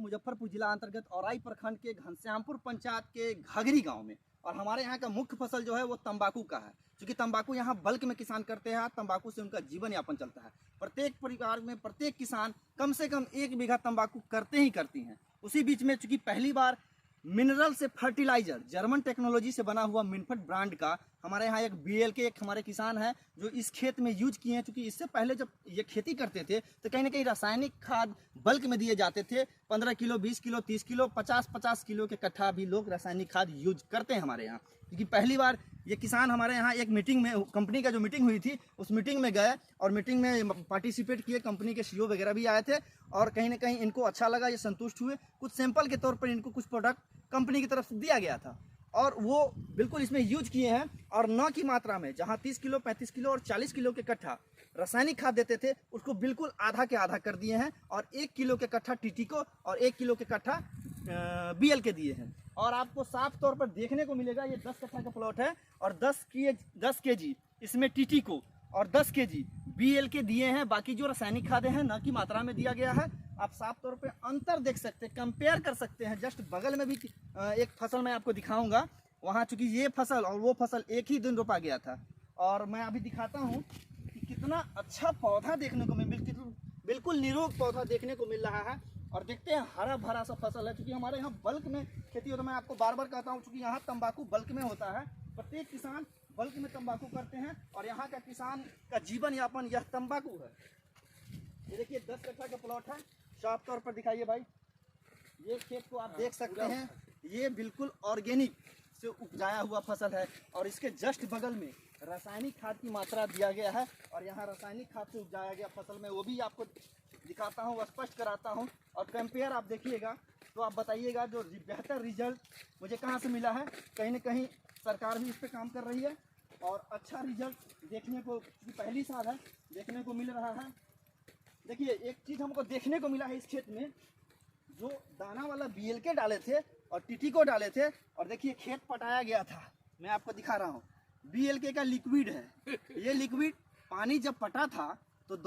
मुजफ्फरपुर जिला अंतर्गत औराई प्रखंड के घनश्यामपुर पंचायत के घाघरी गांव में। और हमारे यहाँ का मुख्य फसल जो है वो तंबाकू का है, क्योंकि तंबाकू यहाँ बल्क में किसान करते हैं। तंबाकू से उनका जीवन यापन चलता है। प्रत्येक परिवार में प्रत्येक किसान कम से कम 1 बीघा तंबाकू करते ही करती हैं। उसी बीच में चूंकि पहली बार मिनरल से फर्टिलाइजर जर्मन टेक्नोलॉजी से बना हुआ मिनफट ब्रांड का हमारे यहाँ एक बीएल के एक हमारे किसान हैं जो इस खेत में यूज किए हैं। क्योंकि इससे पहले जब ये खेती करते थे तो कहीं ना कहीं रासायनिक खाद बल्क में दिए जाते थे। 15 किलो, 20 किलो, 30 किलो, 50 किलो के कट्ठा भी लोग रासायनिक खाद यूज करते हैं हमारे यहाँ। क्योंकि पहली बार ये किसान हमारे यहाँ एक मीटिंग में, कंपनी का जो मीटिंग हुई थी उस मीटिंग में गए और मीटिंग में पार्टिसिपेट किए। कंपनी के सीईओ वगैरह भी आए थे और कहीं ना कहीं इनको अच्छा लगा, ये संतुष्ट हुए। कुछ सैंपल के तौर पर इनको कुछ प्रोडक्ट कंपनी की तरफ से दिया गया था और वो बिल्कुल इसमें यूज किए हैं। और न की मात्रा में जहाँ 30 किलो, 35 किलो और 40 किलो के कट्ठा रासायनिक खाद देते थे उसको बिल्कुल आधा के आधा कर दिए हैं और 1 किलो के कट्ठा टीटी को और 1 किलो के कट्ठा बीएल के दिए हैं। और आपको साफ तौर पर देखने को मिलेगा ये 10 कट्ठा का प्लॉट है और 10 केजी इसमें टीटी को और 10 केजी बीएल के दिए हैं। बाकी जो रासायनिक खादें हैं न की मात्रा में दिया गया है। आप साफ तौर पे अंतर देख सकते हैं, कंपेयर कर सकते हैं। जस्ट बगल में भी एक फसल मैं आपको दिखाऊंगा। वहाँ चूंकि ये फसल और वो फसल एक ही दिन रोपा गया था और मैं अभी दिखाता हूँ कि कितना अच्छा पौधा देखने को बिल्कुल निरोग पौधा देखने को मिल रहा है। और देखते हैं हरा भरा सा फसल है। क्योंकि हमारे यहाँ बल्क में खेती होता है। मैं आपको बार बार कहता हूँ चूँकि यहाँ तंबाकू बल्क में होता है। प्रत्येक किसान बल्क में तंबाकू करते हैं और यहाँ का किसान का जीवन यापन यह तंबाकू है। ये देखिए 10 कट्ठा का प्लॉट है। साफ तौर पर दिखाइए भाई, ये खेत को आप देख सकते हैं। ये बिल्कुल ऑर्गेनिक से उपजाया हुआ फसल है और इसके जस्ट बगल में रासायनिक खाद की मात्रा दिया गया है। और यहाँ रासायनिक खाद से उपजाया गया फसल में वो भी आपको दिखाता हूँ, स्पष्ट कराता हूँ। और कंपेयर आप देखिएगा तो आप बताइएगा जो बेहतर रिजल्ट मुझे कहाँ से मिला है। कहीं ना कहीं सरकार भी इस पर काम कर रही है और अच्छा रिजल्ट देखने को पहली साल है देखने को मिल रहा है। देखिए एक चीज़ हमको देखने को मिला है इस खेत में, जो दाना वाला बीएल के डाले थे और टीटी को डाले थे। और देखिए खेत पटाया गया था, मैं आपको दिखा रहा हूँ। बीएल का लिक्विड है। ये लिक्विड पानी जब पटा था तो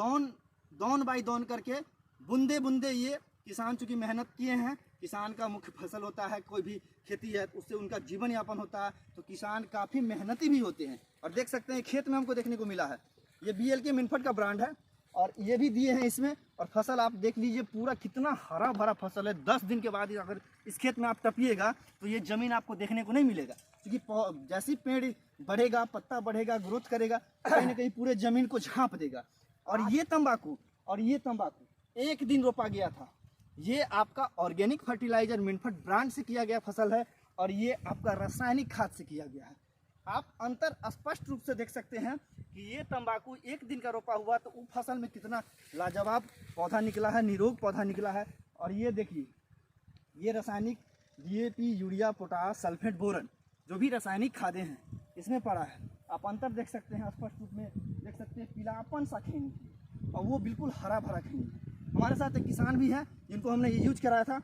दौन बाई दौन करके बूंदे बूंदे ये किसान चूँकि मेहनत किए हैं। किसान का मुख्य फसल होता है, कोई भी खेती है उससे उनका जीवन यापन होता है। तो किसान काफ़ी मेहनती भी होते हैं। और देख सकते हैं खेत में हमको देखने को मिला है ये बीएल के मिनफट का ब्रांड है और ये भी दिए हैं इसमें। और फसल आप देख लीजिए पूरा कितना हरा भरा फसल है। 10 दिन के बाद अगर इस खेत में आप टपिएगा तो ये ज़मीन आपको देखने को नहीं मिलेगा। क्योंकि जैसी पेड़ बढ़ेगा, पत्ता बढ़ेगा, ग्रोथ करेगा, कहीं ना कहीं पूरे ज़मीन को झाँप देगा। और ये तंबाकू एक दिन रोपा गया था। ये आपका ऑर्गेनिक फर्टिलाइजर मिनफट ब्रांड से किया गया फसल है और ये आपका रासायनिक खाद से किया गया है। आप अंतर स्पष्ट रूप से देख सकते हैं कि ये तंबाकू एक दिन का रोपा हुआ तो उस फसल में कितना लाजवाब पौधा निकला है, निरोग पौधा निकला है। और ये देखिए ये रासायनिक DAP, urea, potash, sulphate, boron जो भी रासायनिक खादें हैं इसमें पड़ा है। आप अंतर देख सकते हैं, स्पष्ट रूप में देख सकते हैं पीलापन सा खेनी और वो बिल्कुल हरा भरा खेनी है। हमारे साथ एक किसान भी है जिनको हमने ये यूज कराया था,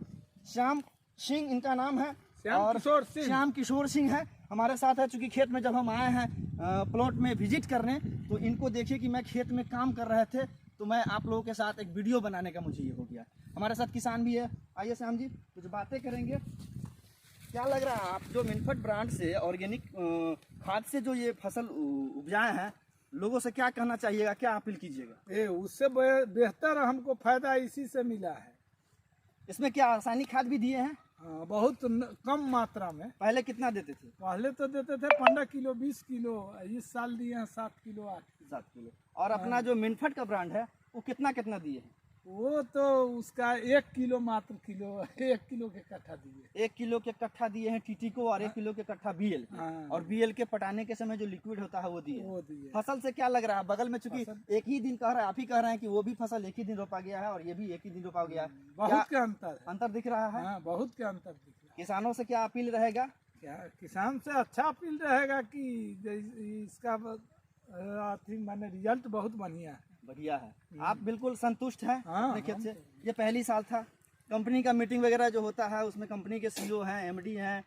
श्याम सिंह इनका नाम है और श्याम किशोर सिंह है हमारे साथ है। चूँकि खेत में जब हम आए हैं प्लॉट में विजिट करने तो इनको देखिए कि मैं खेत में काम कर रहे थे तो मैं आप लोगों के साथ एक वीडियो बनाने का मुझे ये हो गया। हमारे साथ किसान भी है। आइए श्याम जी कुछ बातें करेंगे। क्या लग रहा है आप जो मिनफट ब्रांड से ऑर्गेनिक खाद से जो ये फसल उपजाए हैं, लोगों से क्या कहना चाहिएगा, क्या अपील कीजिएगा? उससे बेहतर हमको फायदा इसी से मिला है। इसमें क्या रासायनिक खाद भी दिए हैं? हाँ, बहुत कम मात्रा में। पहले कितना देते थे? पहले तो देते थे 15 किलो, 20 किलो। इस साल दिए हैं 7 किलो, 8 किलो। और अपना जो मिनफट का ब्रांड है वो कितना दिए हैं? वो तो उसका 1 किलो मात्र किलो 1 किलो के कट्ठा दिए। 1 किलो के कट्ठा दिए हैं टीटी को और 1 किलो के कट्ठा बीएल। और बीएल के पटाने के समय जो लिक्विड होता है वो दिए। फसल से क्या लग रहा है? बगल में चूंकि एक ही दिन कह रहा है, आप ही कह रहे हैं कि वो भी फसल एक ही दिन रोपा गया है और ये भी एक ही दिन रोपा गया है। बहुत का अंतर दिख रहा है। हाँ, बहुत का अंतर दिख रहा है। किसानों से क्या अपील रहेगा? क्या किसान से अच्छा अपील रहेगा कि इसका माने रिजल्ट बहुत बढ़िया है। आप बिल्कुल संतुष्ट हैं अपने खेत से? तो ये पहली साल था। कंपनी का मीटिंग वगैरह जो होता है उसमें कंपनी के सीईओ हैं, एमडी हैं,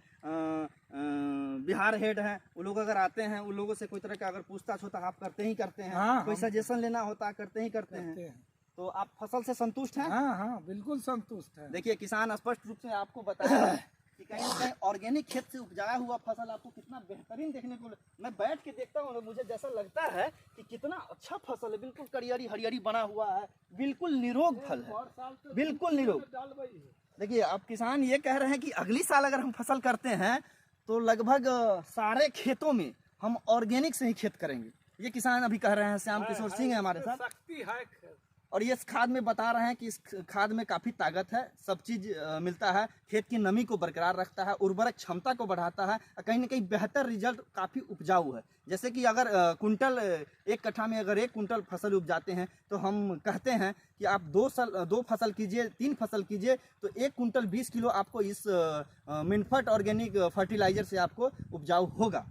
बिहार हेड हैं, वो लोग अगर आते हैं उन लोगों से कोई तरह का अगर पूछताछ होता है आप करते हैं? हाँ, कोई सजेशन लेना होता है करते हैं? तो आप फसल से संतुष्ट हैं? हाँ हाँ बिल्कुल संतुष्ट है। देखिए किसान स्पष्ट रूप से आपको बताया कि कहीं ना कहीं ऑर्गेनिक खेत से उपजाया हुआ फसल आपको कितना बेहतरीन देखने को मैं बैठ के देखता हूँ, मुझे जैसा लगता है कि कितना अच्छा फसल है, बिल्कुल करियारी हरियारी बना हुआ है, बिल्कुल निरोग फल है, बिल्कुल निरोग। देखिए आप किसान ये कह रहे हैं कि अगली साल अगर हम फसल करते हैं तो लगभग सारे खेतों में हम ऑर्गेनिक से ही खेत करेंगे, ये किसान अभी कह रहे हैं। श्याम किशोर सिंह है हमारे साथ, शक्ति है और ये इस खाद में बता रहे हैं कि इस खाद में काफ़ी ताकत है, सब चीज़ मिलता है, खेत की नमी को बरकरार रखता है, उर्वरक क्षमता को बढ़ाता है, कहीं ना कहीं बेहतर रिजल्ट, काफ़ी उपजाऊ है। जैसे कि अगर कुंटल एक कट्ठा में अगर 1 कुंटल फसल उपजाते हैं तो हम कहते हैं कि आप 2 फसल कीजिए, 3 फसल कीजिए तो 1 कुंटल 20 किलो आपको इस मिनफट ऑर्गेनिक फर्टिलाइजर से आपको उपजाऊ होगा।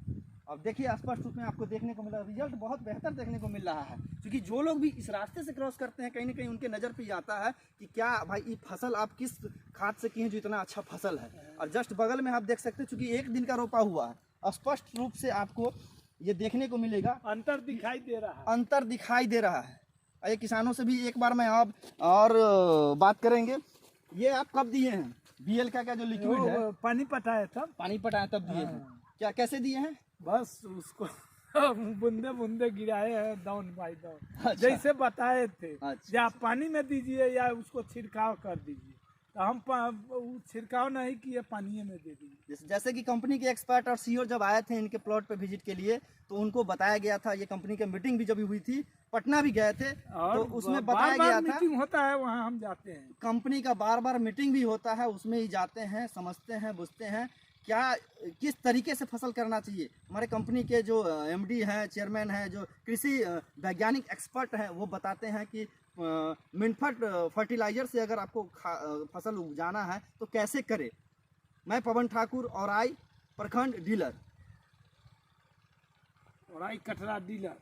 अब देखिए स्पष्ट रूप में आपको देखने को मिला, रिजल्ट बहुत बेहतर देखने को मिल रहा है, क्योंकि जो लोग भी इस रास्ते से क्रॉस करते हैं कहीं ना कहीं उनके नज़र पे आता है कि क्या भाई ये फसल आप किस खाद से किए जो इतना अच्छा फसल है। और जस्ट बगल में आप देख सकते हैं, चूंकि 1 दिन का रोपा हुआ है, स्पष्ट रूप से आपको ये देखने को मिलेगा, अंतर दिखाई दे रहा है, अंतर दिखाई दे रहा है। ये किसानों से भी एक बार मैं अब और बात करेंगे। ये आप कब दिए हैं BL का जो लिक्विड है? पानी पटाया था, पानी पटाया तब दिए हैं। क्या कैसे दिए हैं? बस उसको बूंदे बूंदे गिराए हैं डाउन बाय डाउन, अच्छा। जैसे बताए थे। अच्छा। या पानी में दीजिए या उसको छिड़काव कर दीजिए, तो हम छिड़काव नहीं किए, पानी में दे दीजिए। जैसे कि कंपनी के एक्सपर्ट और CEO जब आए थे इनके प्लॉट पे विजिट के लिए तो उनको बताया गया था, ये कंपनी की मीटिंग भी जब हुई थी, पटना भी गए थे तो उसमें बताया गया था, मीटिंग होता है वहाँ हम जाते हैं, कंपनी का बार मीटिंग भी होता है, उसमें ही जाते हैं, समझते हैं, बुझते हैं क्या किस तरीके से फसल करना चाहिए। हमारे कंपनी के जो MD हैं, चेयरमैन हैं, जो कृषि वैज्ञानिक एक्सपर्ट हैं, वो बताते हैं कि मिनफट फर्टिलाइजर से अगर आपको फसल उगाना है तो कैसे करें। मैं पवन ठाकुर और प्रखंड डीलर और कटरा डीलर।